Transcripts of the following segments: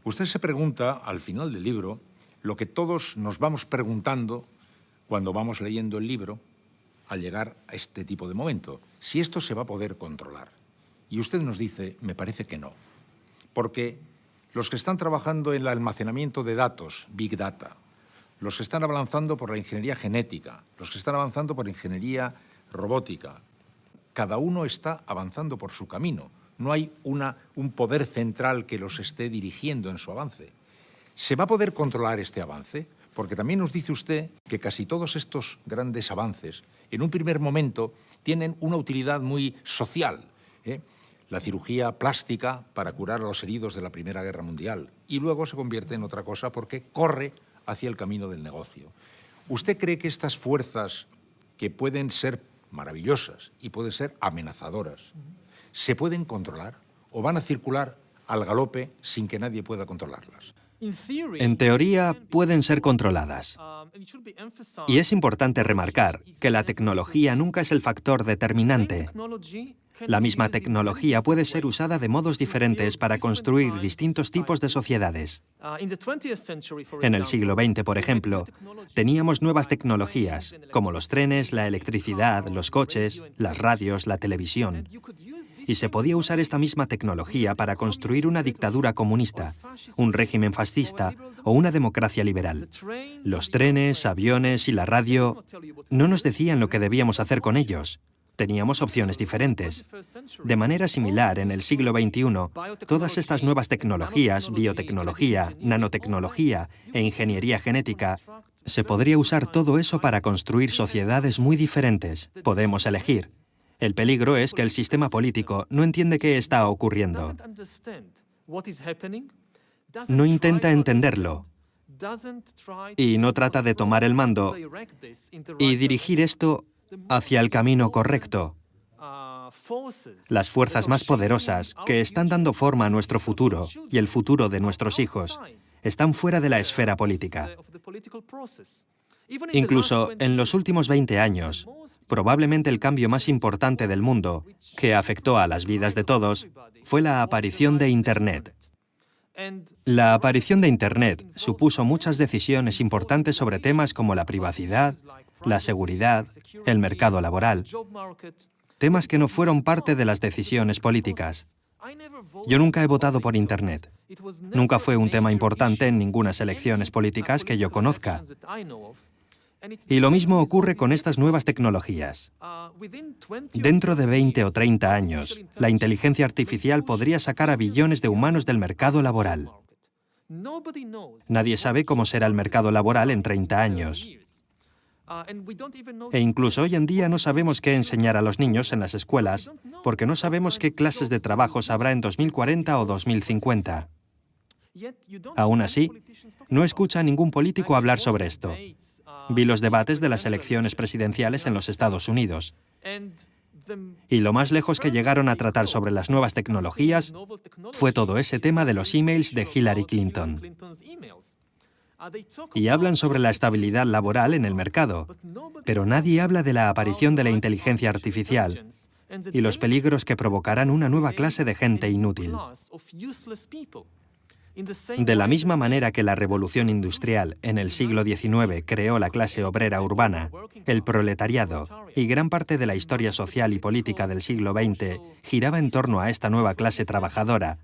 Usted se pregunta, al final del libro, lo que todos nos vamos preguntando cuando vamos leyendo el libro al llegar a este tipo de momento. Si esto se va a poder controlar. Y usted nos dice, me parece que no. Porque los que están trabajando en el almacenamiento de datos, Big Data, los que están avanzando por la ingeniería genética, los que están avanzando por ingeniería robótica, cada uno está avanzando por su camino. No hay un poder central que los esté dirigiendo en su avance. ¿Se va a poder controlar este avance? Porque también nos dice usted que casi todos estos grandes avances, en un primer momento, tienen una utilidad muy social, ¿eh? La cirugía plástica para curar a los heridos de la Primera Guerra Mundial, y luego se convierte en otra cosa porque corre hacia el camino del negocio. ¿Usted cree que estas fuerzas, que pueden ser maravillosas y pueden ser amenazadoras, se pueden controlar o van a circular al galope sin que nadie pueda controlarlas? En teoría, pueden ser controladas. Y es importante remarcar que la tecnología nunca es el factor determinante. La misma tecnología puede ser usada de modos diferentes para construir distintos tipos de sociedades. En el siglo XX, por ejemplo, teníamos nuevas tecnologías, como los trenes, la electricidad, los coches, las radios, la televisión. Y se podía usar esta misma tecnología para construir una dictadura comunista, un régimen fascista o una democracia liberal. Los trenes, aviones y la radio no nos decían lo que debíamos hacer con ellos. Teníamos opciones diferentes. De manera similar, en el siglo XXI, todas estas nuevas tecnologías, biotecnología, nanotecnología e ingeniería genética, se podría usar todo eso para construir sociedades muy diferentes. Podemos elegir. El peligro es que el sistema político no entiende qué está ocurriendo. No intenta entenderlo y no trata de tomar el mando y dirigir esto hacia el camino correcto. Las fuerzas más poderosas que están dando forma a nuestro futuro y el futuro de nuestros hijos están fuera de la esfera política. Incluso en los últimos 20 años, probablemente el cambio más importante del mundo, que afectó a las vidas de todos, fue la aparición de Internet. La aparición de Internet supuso muchas decisiones importantes sobre temas como la privacidad, la seguridad, el mercado laboral, temas que no fueron parte de las decisiones políticas. Yo nunca he votado por Internet. Nunca fue un tema importante en ninguna elecciones políticas que yo conozca. Y lo mismo ocurre con estas nuevas tecnologías. Dentro de 20 o 30 años, la inteligencia artificial podría sacar a billones de humanos del mercado laboral. Nadie sabe cómo será el mercado laboral en 30 años. E incluso hoy en día no sabemos qué enseñar a los niños en las escuelas, porque no sabemos qué clases de trabajos habrá en 2040 o 2050. Aún así, no escucha a ningún político hablar sobre esto. Vi los debates de las elecciones presidenciales en los Estados Unidos. Y lo más lejos que llegaron a tratar sobre las nuevas tecnologías fue todo ese tema de los emails de Hillary Clinton. Y hablan sobre la estabilidad laboral en el mercado, pero nadie habla de la aparición de la inteligencia artificial y los peligros que provocarán una nueva clase de gente inútil. De la misma manera que la revolución industrial en el siglo XIX creó la clase obrera urbana, el proletariado y gran parte de la historia social y política del siglo XX giraba en torno a esta nueva clase trabajadora.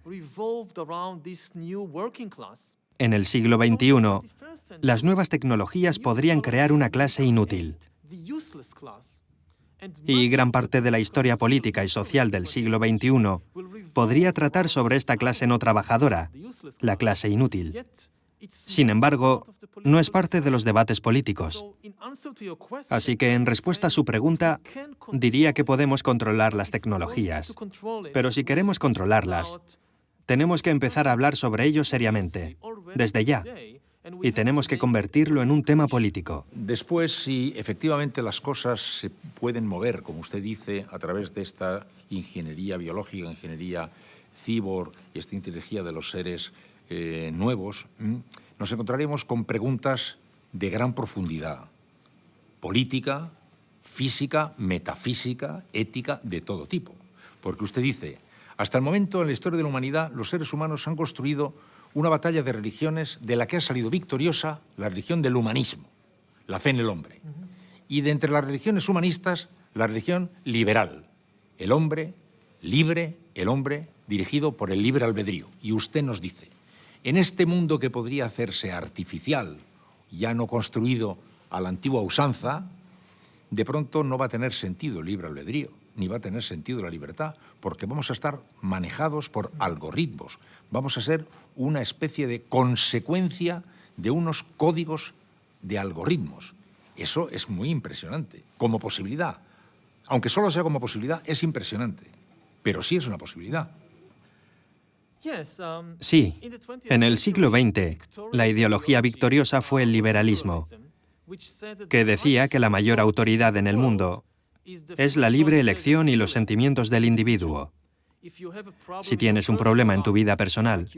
En el siglo XXI, las nuevas tecnologías podrían crear una clase inútil. Y gran parte de la historia política y social del siglo XXI podría tratar sobre esta clase no trabajadora, la clase inútil. Sin embargo, no es parte de los debates políticos. Así que, en respuesta a su pregunta, diría que podemos controlar las tecnologías. Pero si queremos controlarlas, tenemos que empezar a hablar sobre ello seriamente, desde ya. Y tenemos que convertirlo en un tema político. Después, si efectivamente las cosas se pueden mover, como usted dice, a través de esta ingeniería biológica, ingeniería cyborg y esta inteligencia de los seres nuevos, nos encontraremos con preguntas de gran profundidad, política, física, metafísica, ética, de todo tipo. Porque usted dice, Hasta el momento, en la historia de la humanidad, los seres humanos han construido una batalla de religiones de la que ha salido victoriosa la religión del humanismo, la fe en el hombre. Y de entre las religiones humanistas, la religión liberal, el hombre libre, el hombre dirigido por el libre albedrío. Y usted nos dice, en este mundo que podría hacerse artificial, ya no construido a la antigua usanza, de pronto no va a tener sentido el libre albedrío, ni va a tener sentido la libertad, porque vamos a estar manejados por algoritmos. Vamos a ser una especie de consecuencia de unos códigos de algoritmos. Eso es muy impresionante, como posibilidad. Aunque solo sea como posibilidad, es impresionante. Pero sí es una posibilidad. Sí, en el siglo XX, la ideología victoriosa fue el liberalismo, que decía que la mayor autoridad en el mundo es la libre elección y los sentimientos del individuo. Si tienes un problema en tu vida personal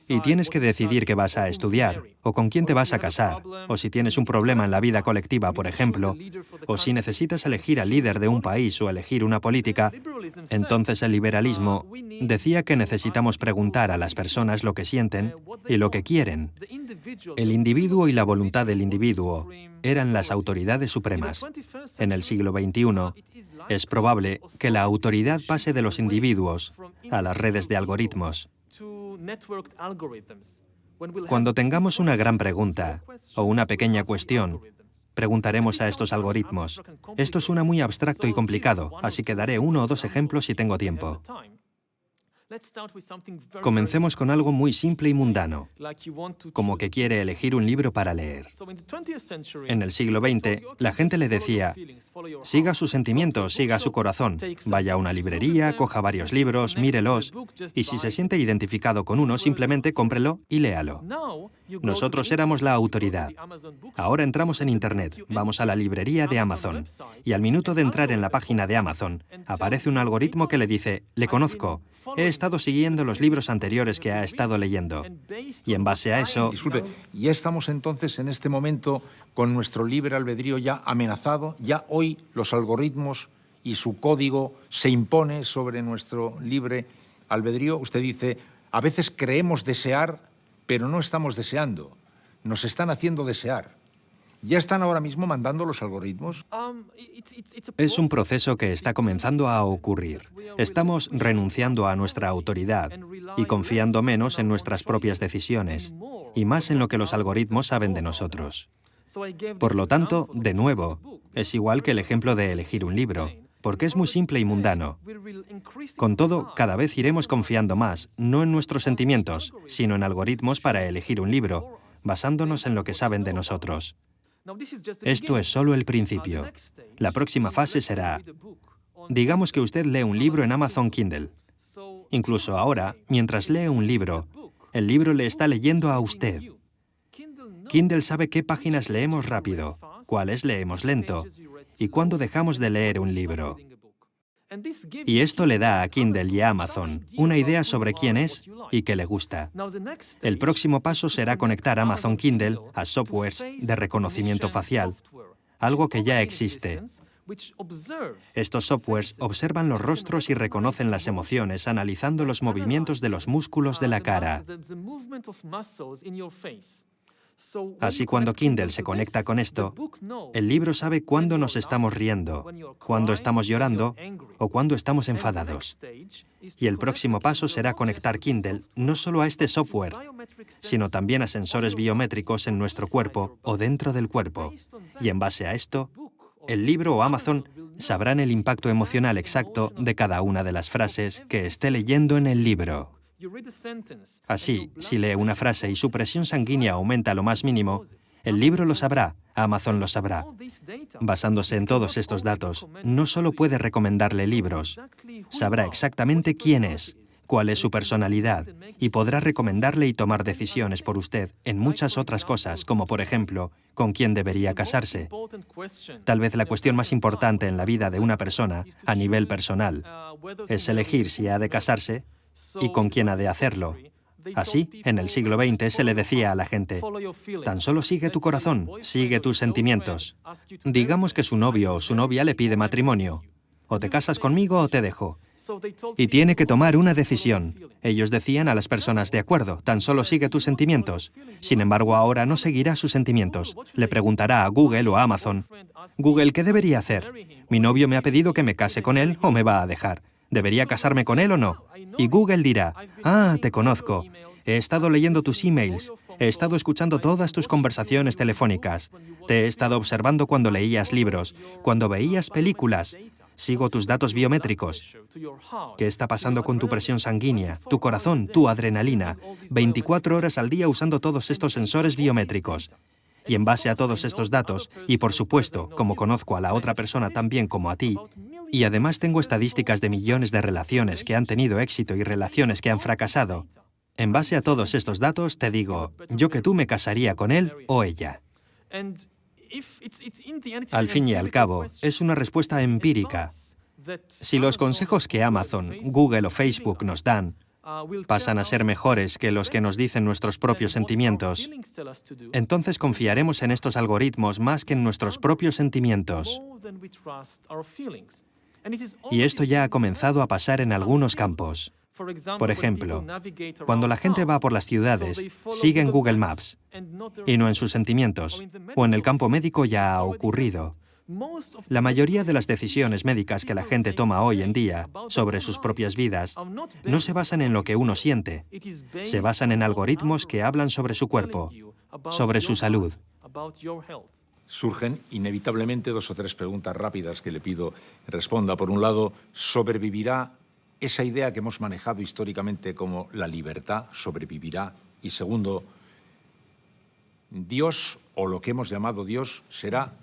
y tienes que decidir qué vas a estudiar, o con quién te vas a casar, o si tienes un problema en la vida colectiva, por ejemplo, o si necesitas elegir al líder de un país o elegir una política, entonces el liberalismo decía que necesitamos preguntar a las personas lo que sienten y lo que quieren. El individuo y la voluntad del individuo eran las autoridades supremas. En el siglo XXI, es probable que la autoridad pase de los individuos a las redes de algoritmos. Cuando tengamos una gran pregunta o una pequeña cuestión, preguntaremos a estos algoritmos. Esto suena muy abstracto y complicado, así que daré 1 o 2 ejemplos si tengo tiempo. Comencemos con algo muy simple y mundano, como que quiere elegir un libro para leer. En el siglo XX, la gente le decía, siga sus sentimientos, siga su corazón, vaya a una librería, coja varios libros, mírelos, y si se siente identificado con uno, simplemente cómprelo y léalo. Nosotros éramos la autoridad. Ahora entramos en Internet, vamos a la librería de Amazon, y al minuto de entrar en la página de Amazon, aparece un algoritmo que le dice, le conozco, he estado siguiendo los libros anteriores que ha estado leyendo. Y en base a eso... Disculpe, ¿ya estamos entonces en este momento con nuestro libre albedrío ya amenazado? ¿Ya hoy los algoritmos y su código se impone sobre nuestro libre albedrío? Usted dice, a veces creemos desear, pero no estamos deseando. Nos están haciendo desear. ¿Ya están ahora mismo mandando los algoritmos? Es un proceso que está comenzando a ocurrir. Estamos renunciando a nuestra autoridad y confiando menos en nuestras propias decisiones y más en lo que los algoritmos saben de nosotros. Por lo tanto, de nuevo, es igual que el ejemplo de elegir un libro, porque es muy simple y mundano. Con todo, cada vez iremos confiando más, no en nuestros sentimientos, sino en algoritmos para elegir un libro, basándonos en lo que saben de nosotros. Esto es solo el principio. La próxima fase será, digamos que usted lee un libro en Amazon Kindle. Incluso ahora, mientras lee un libro, el libro le está leyendo a usted. Kindle sabe qué páginas leemos rápido, cuáles leemos lento, y cuándo dejamos de leer un libro. Y esto le da a Kindle y a Amazon una idea sobre quién es y qué le gusta. El próximo paso será conectar Amazon Kindle a softwares de reconocimiento facial, algo que ya existe. Estos softwares observan los rostros y reconocen las emociones analizando los movimientos de los músculos de la cara. Así, cuando Kindle se conecta con esto, el libro sabe cuándo nos estamos riendo, cuándo estamos llorando o cuándo estamos enfadados. Y el próximo paso será conectar Kindle no solo a este software, sino también a sensores biométricos en nuestro cuerpo o dentro del cuerpo. Y en base a esto, el libro o Amazon sabrán el impacto emocional exacto de cada una de las frases que esté leyendo en el libro. Así, si lee una frase y su presión sanguínea aumenta a lo más mínimo, el libro lo sabrá, Amazon lo sabrá. Basándose en todos estos datos, no solo puede recomendarle libros, sabrá exactamente quién es, cuál es su personalidad, y podrá recomendarle y tomar decisiones por usted en muchas otras cosas, como por ejemplo, con quién debería casarse. Tal vez la cuestión más importante en la vida de una persona, a nivel personal, es elegir si ha de casarse y con quién ha de hacerlo. Así, en el siglo XX se le decía a la gente, tan solo sigue tu corazón, sigue tus sentimientos. Digamos que su novio o su novia le pide matrimonio. O te casas conmigo o te dejo. Y tiene que tomar una decisión. Ellos decían a las personas, de acuerdo, tan solo sigue tus sentimientos. Sin embargo, ahora no seguirá sus sentimientos. Le preguntará a Google o a Amazon, Google, ¿qué debería hacer? Mi novio me ha pedido que me case con él o me va a dejar. ¿Debería casarme con él o no? Y Google dirá, te conozco. He estado leyendo tus emails. He estado escuchando todas tus conversaciones telefónicas. Te he estado observando cuando leías libros, cuando veías películas. Sigo tus datos biométricos. ¿Qué está pasando con tu presión sanguínea, tu corazón, tu adrenalina? 24 horas al día usando todos estos sensores biométricos. Y en base a todos estos datos, y por supuesto, como conozco a la otra persona tan bien como a ti, y además tengo estadísticas de millones de relaciones que han tenido éxito y relaciones que han fracasado, en base a todos estos datos te digo, yo que tú me casaría con él o ella. Al fin y al cabo, es una respuesta empírica. Si los consejos que Amazon, Google o Facebook nos dan pasan a ser mejores que los que nos dicen nuestros propios sentimientos, entonces confiaremos en estos algoritmos más que en nuestros propios sentimientos. Y esto ya ha comenzado a pasar en algunos campos. Por ejemplo, cuando la gente va por las ciudades, sigue en Google Maps y no en sus sentimientos, o en el campo médico ya ha ocurrido. La mayoría de las decisiones médicas que la gente toma hoy en día sobre sus propias vidas no se basan en lo que uno siente, se basan en algoritmos que hablan sobre su cuerpo, sobre su salud. Surgen inevitablemente 2 o 3 preguntas rápidas que le pido que responda. Por un lado, ¿sobrevivirá esa idea que hemos manejado históricamente como la libertad? ¿Sobrevivirá? Y segundo, ¿Dios, o lo que hemos llamado Dios, será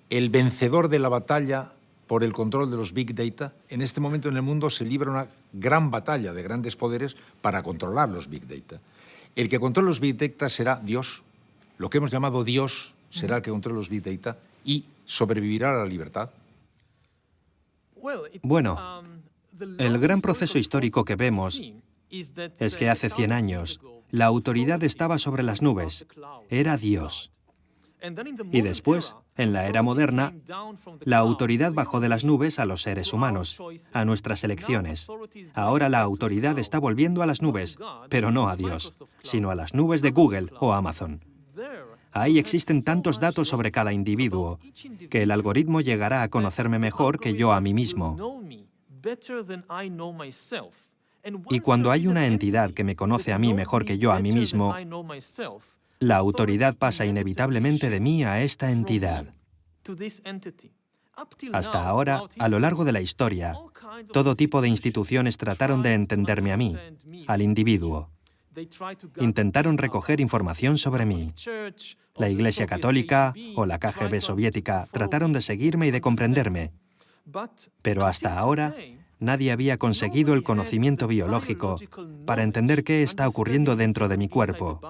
el vencedor de la batalla por el control de los Big Data? En este momento en el mundo se libra una gran batalla de grandes poderes para controlar los Big Data. El que controla los Big Data será Dios. Lo que hemos llamado Dios será el que controla los Big Data y sobrevivirá a la libertad. Bueno, el gran proceso histórico que vemos es que hace 100 años la autoridad estaba sobre las nubes, era Dios. Y después, en la era moderna, la autoridad bajó de las nubes a los seres humanos, a nuestras elecciones. Ahora la autoridad está volviendo a las nubes, pero no a Dios, sino a las nubes de Google o Amazon. Ahí existen tantos datos sobre cada individuo que el algoritmo llegará a conocerme mejor que yo a mí mismo. Y cuando hay una entidad que me conoce a mí mejor que yo a mí mismo, la autoridad pasa inevitablemente de mí a esta entidad. Hasta ahora, a lo largo de la historia, todo tipo de instituciones trataron de entenderme a mí, al individuo. Intentaron recoger información sobre mí. La Iglesia Católica o la KGB soviética trataron de seguirme y de comprenderme. Pero hasta ahora, nadie había conseguido el conocimiento biológico para entender qué está ocurriendo dentro de mi cuerpo.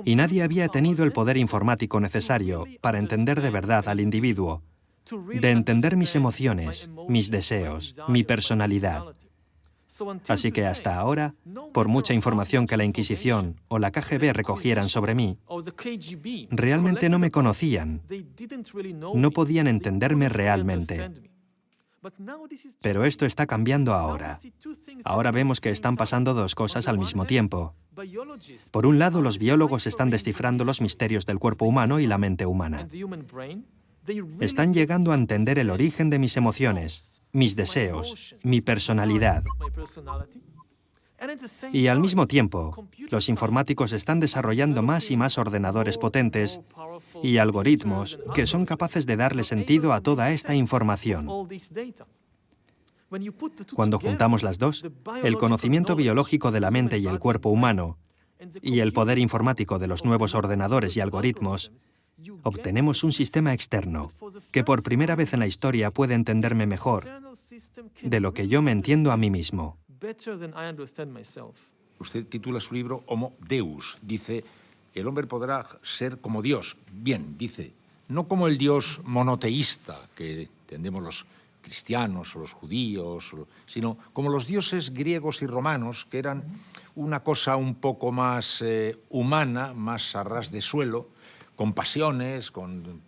Y nadie había tenido el poder informático necesario para entender de verdad al individuo, de entender mis emociones, mis deseos, mi personalidad. Así que hasta ahora, por mucha información que la Inquisición o la KGB recogieran sobre mí, realmente no me conocían, no podían entenderme realmente. Pero esto está cambiando ahora. Ahora vemos que están pasando 2 cosas al mismo tiempo. Por un lado, los biólogos están descifrando los misterios del cuerpo humano y la mente humana. Están llegando a entender el origen de mis emociones, mis deseos, mi personalidad. Y al mismo tiempo, los informáticos están desarrollando más y más ordenadores potentes y algoritmos que son capaces de darle sentido a toda esta información. Cuando juntamos las dos, el conocimiento biológico de la mente y el cuerpo humano y el poder informático de los nuevos ordenadores y algoritmos, obtenemos un sistema externo que por primera vez en la historia puede entenderme mejor de lo que yo me entiendo a mí mismo. Usted titula su libro Homo Deus. Dice, el hombre podrá ser como Dios. Bien, dice, no como el Dios monoteísta que entendemos los cristianos o los judíos, sino como los dioses griegos y romanos, que eran una cosa un poco más humana, más a ras de suelo, con pasiones, con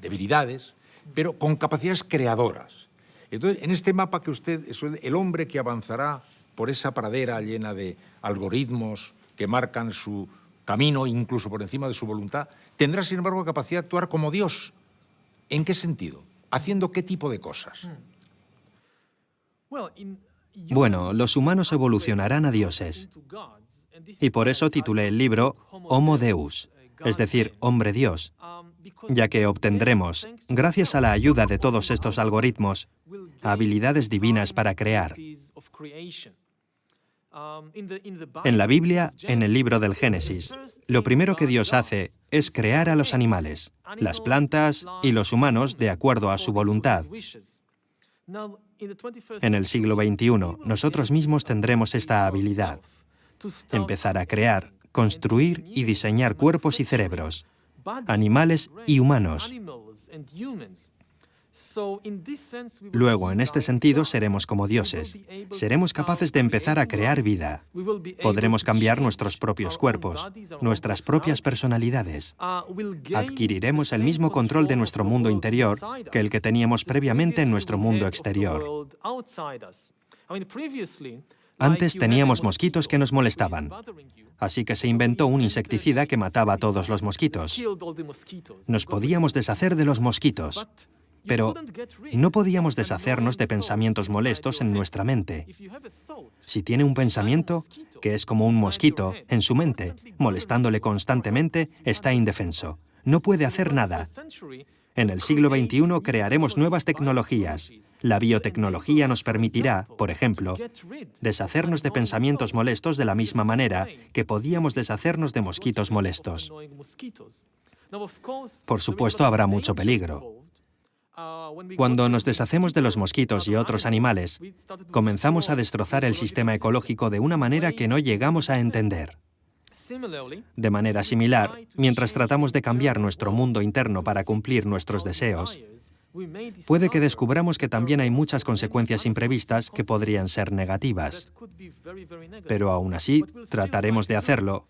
debilidades, pero con capacidades creadoras. Entonces, en este mapa que usted, el hombre que avanzará por esa pradera llena de algoritmos que marcan su camino, incluso por encima de su voluntad, tendrá, sin embargo, capacidad de actuar como Dios. ¿En qué sentido? ¿Haciendo qué tipo de cosas? Bueno, los humanos evolucionarán a dioses. Y por eso titulé el libro Homo Deus, es decir, hombre Dios, ya que obtendremos, gracias a la ayuda de todos estos algoritmos, habilidades divinas para crear. En la Biblia, en el libro del Génesis, lo primero que Dios hace es crear a los animales, las plantas y los humanos de acuerdo a su voluntad. En el siglo XXI, nosotros mismos tendremos esta habilidad: empezar a crear, construir y diseñar cuerpos y cerebros, animales y humanos. Luego, en este sentido, seremos como dioses. Seremos capaces de empezar a crear vida. Podremos cambiar nuestros propios cuerpos, nuestras propias personalidades. Adquiriremos el mismo control de nuestro mundo interior que el que teníamos previamente en nuestro mundo exterior. Antes teníamos mosquitos que nos molestaban, así que se inventó un insecticida que mataba a todos los mosquitos. Nos podíamos deshacer de los mosquitos, pero no podíamos deshacernos de pensamientos molestos en nuestra mente. Si tiene un pensamiento, que es como un mosquito, en su mente, molestándole constantemente, está indefenso. No puede hacer nada. En el siglo XXI crearemos nuevas tecnologías. La biotecnología nos permitirá, por ejemplo, deshacernos de pensamientos molestos de la misma manera que podíamos deshacernos de mosquitos molestos. Por supuesto, habrá mucho peligro. Cuando nos deshacemos de los mosquitos y otros animales, comenzamos a destrozar el sistema ecológico de una manera que no llegamos a entender. De manera similar, mientras tratamos de cambiar nuestro mundo interno para cumplir nuestros deseos, puede que descubramos que también hay muchas consecuencias imprevistas que podrían ser negativas. Pero aún así, trataremos de hacerlo,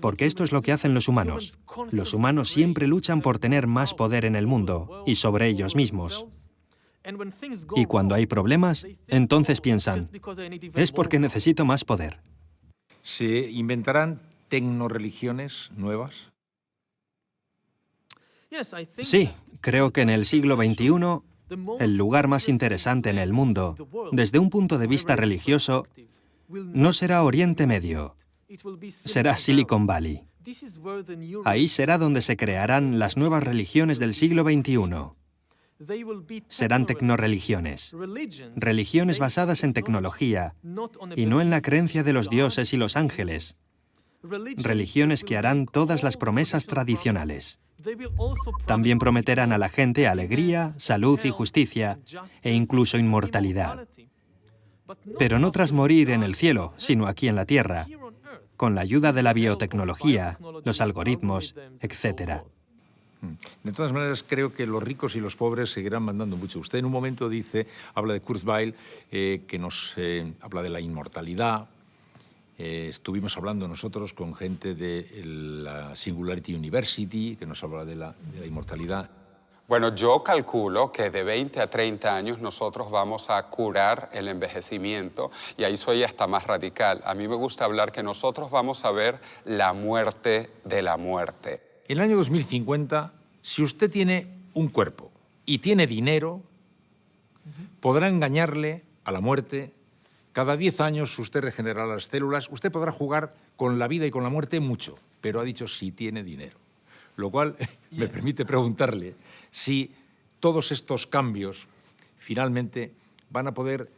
porque esto es lo que hacen los humanos. Los humanos siempre luchan por tener más poder en el mundo y sobre ellos mismos. Y cuando hay problemas, entonces piensan, es porque necesito más poder. ¿Se inventarán tecnoreligiones nuevas? Sí, creo que en el siglo XXI, el lugar más interesante en el mundo, desde un punto de vista religioso, no será Oriente Medio, será Silicon Valley. Ahí será donde se crearán las nuevas religiones del siglo XXI. Serán tecnoreligiones, religiones basadas en tecnología y no en la creencia de los dioses y los ángeles. Religiones que harán todas las promesas tradicionales. También prometerán a la gente alegría, salud y justicia, e incluso inmortalidad. Pero no tras morir en el cielo, sino aquí en la tierra, con la ayuda de la biotecnología, los algoritmos, etc. De todas maneras, creo que los ricos y los pobres seguirán mandando mucho. Usted en un momento habla de Kurzweil, que nos habla de la inmortalidad. Estuvimos hablando nosotros con gente de la Singularity University, que nos habla de la inmortalidad. Bueno, yo calculo que de 20 a 30 años nosotros vamos a curar el envejecimiento, y ahí soy hasta más radical. A mí me gusta hablar que nosotros vamos a ver la muerte de la muerte. En el año 2050, si usted tiene un cuerpo y tiene dinero, podrá engañarle a la muerte. Cada 10 años usted regenerará las células, usted podrá jugar con la vida y con la muerte mucho, pero ha dicho si tiene dinero. Lo cual me permite preguntarle si todos estos cambios finalmente van a poder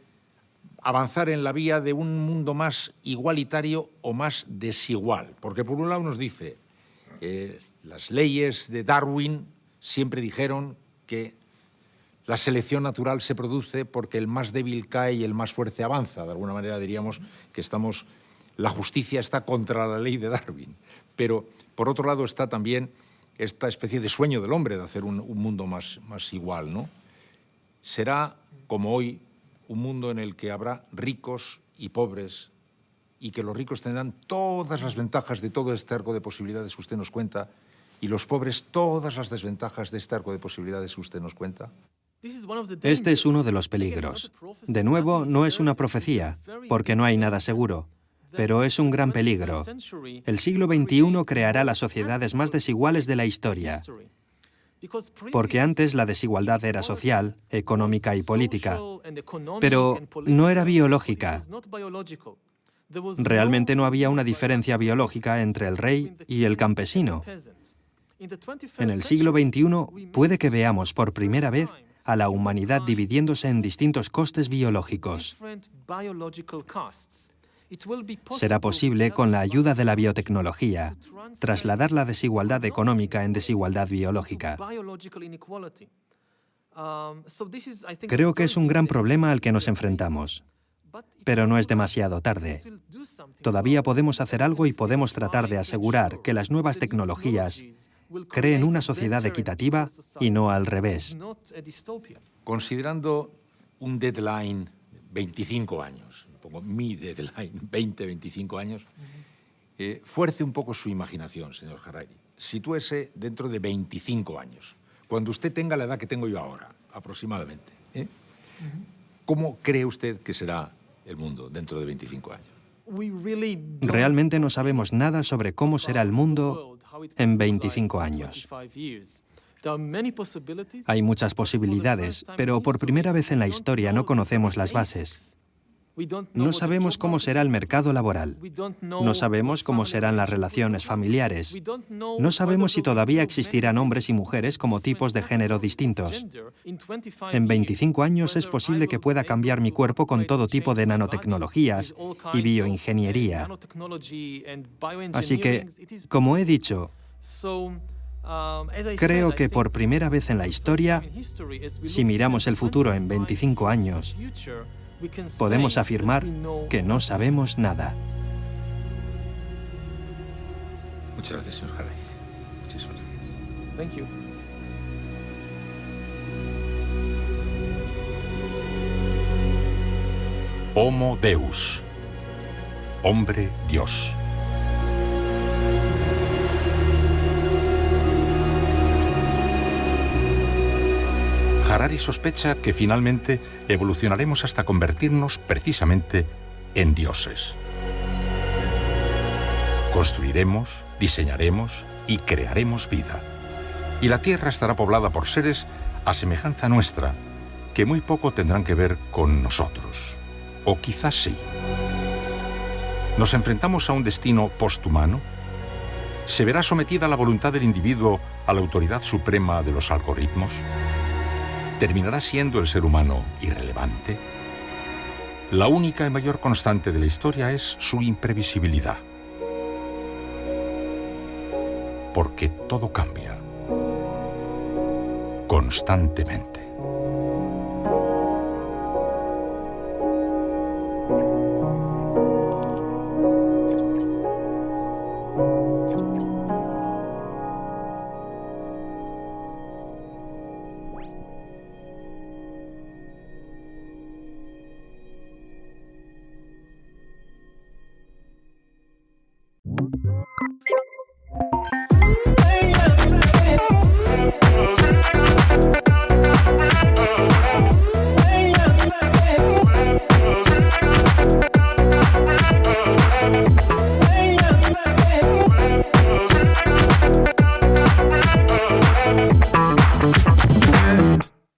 avanzar en la vía de un mundo más igualitario o más desigual. Porque por un lado nos dice, las leyes de Darwin siempre dijeron que la selección natural se produce porque el más débil cae y el más fuerte avanza. De alguna manera diríamos que la justicia está contra la ley de Darwin. Pero, por otro lado, está también esta especie de sueño del hombre de hacer un mundo más igual, ¿no? Será, como hoy, un mundo en el que habrá ricos y pobres, y que los ricos tendrán todas las ventajas de todo este arco de posibilidades que usted nos cuenta, y los pobres todas las desventajas de este arco de posibilidades que usted nos cuenta? Este es uno de los peligros. De nuevo, no es una profecía, porque no hay nada seguro, pero es un gran peligro. El siglo XXI creará las sociedades más desiguales de la historia, porque antes la desigualdad era social, económica y política, pero no era biológica. Realmente no había una diferencia biológica entre el rey y el campesino. En el siglo XXI puede que veamos por primera vez a la humanidad dividiéndose en distintos costes biológicos. Será posible, con la ayuda de la biotecnología, trasladar la desigualdad económica en desigualdad biológica. Creo que es un gran problema al que nos enfrentamos, pero no es demasiado tarde. Todavía podemos hacer algo y podemos tratar de asegurar que las nuevas tecnologías creen una sociedad equitativa y no al revés. Considerando un deadline 25 años, pongo mi deadline 20-25 años, fuerce un poco su imaginación, señor Harari. Sitúese dentro de 25 años, cuando usted tenga la edad que tengo yo ahora, aproximadamente. ¿Cómo cree usted que será el mundo dentro de 25 años? Realmente no sabemos nada sobre cómo será el mundo en 25 años. Hay muchas posibilidades, pero por primera vez en la historia no conocemos las bases. No sabemos cómo será el mercado laboral. No sabemos cómo serán las relaciones familiares. No sabemos si todavía existirán hombres y mujeres como tipos de género distintos. En 25 años es posible que pueda cambiar mi cuerpo con todo tipo de nanotecnologías y bioingeniería. Así que, como he dicho, creo que por primera vez en la historia, si miramos el futuro en 25 años, podemos afirmar que no sabemos nada. Muchas gracias, señor Harari. Muchísimas gracias. Thank you. Homo Deus, hombre Dios. Harari sospecha que finalmente evolucionaremos hasta convertirnos precisamente en dioses. Construiremos, diseñaremos y crearemos vida. Y la Tierra estará poblada por seres a semejanza nuestra, que muy poco tendrán que ver con nosotros. O quizás sí. ¿Nos enfrentamos a un destino posthumano? ¿Se verá sometida la voluntad del individuo a la autoridad suprema de los algoritmos? ¿Terminará siendo el ser humano irrelevante? La única y mayor constante de la historia es su imprevisibilidad. Porque todo cambia. Constantemente.